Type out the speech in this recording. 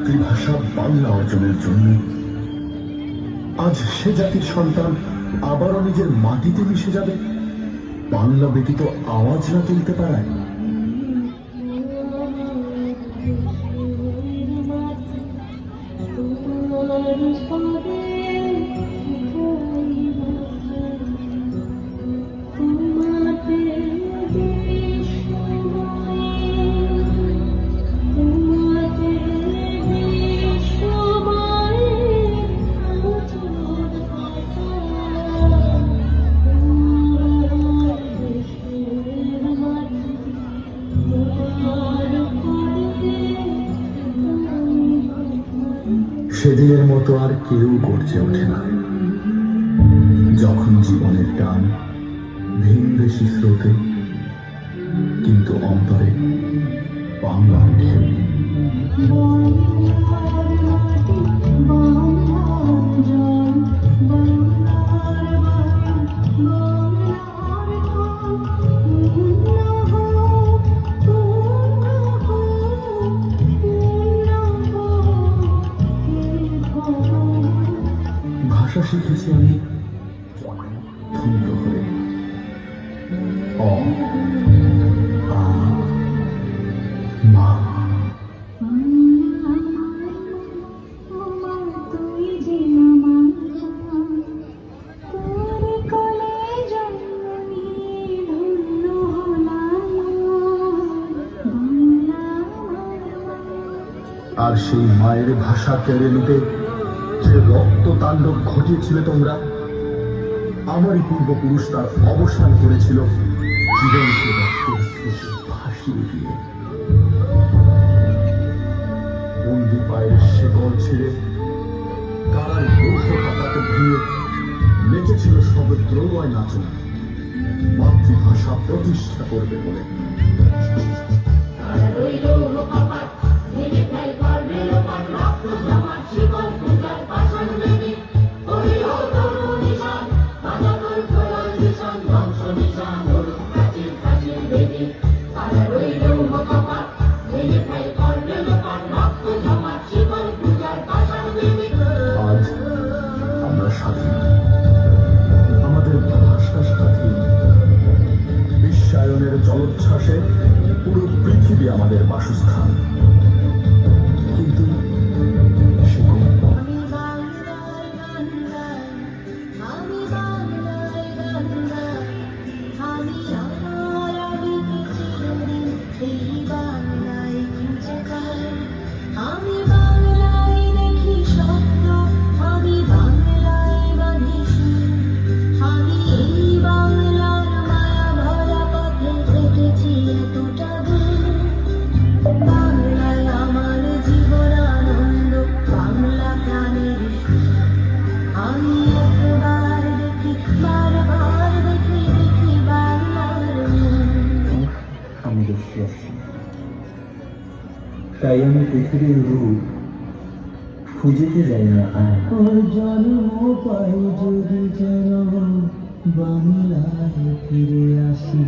মাতৃভাষা বাংলা অর্জনের জন্য। আজ সে জাতির সন্তান আবারও নিজের মাটিতে মিশে যাবে বাংলা ব্যতীত আওয়াজ না তুলতে পারায়। সেদিনের মতো আর কেউ গর্জে ওঠে না যখন জীবনের টান ভিনদেশি স্রোতে, কিন্তু অন্তরে বাংলার ঢেউ। ভাষা শিখেছি আমি ধন্য হয়ে, অ আ মা। আর সেই মায়ের ভাষা কেড়ে নিতে যে রক্ত তাণ্ডব ঘটিয়েছিলে তোমরা, আমারই পূর্বপুরুষ তার অবসান করেছিল জীবনকে রক্তের স্রোতে ভাসিয়ে দিয়ে। বন্দি পায়ের শেকল ছেড়ে কারার বৌদ্ধ পাতাকে ভেঙে নেচেছিল সব দ্রৌয় নাচনা মাতৃভাষা প্রতিষ্ঠা করবে বলে। আজ আমরা স্বাধীন, আমাদের ভাষা স্বাধীন। বিশ্বায়নের জলোচ্ছ্বাসে পুরো পৃথিবী আমাদের বাসস্থান, কিন্তু তাই আমি পৃথিবীর রূপ খুঁজিতে যাই না। আর জন্ম পাই যদি যেন বাংলায় ফিরে আসি।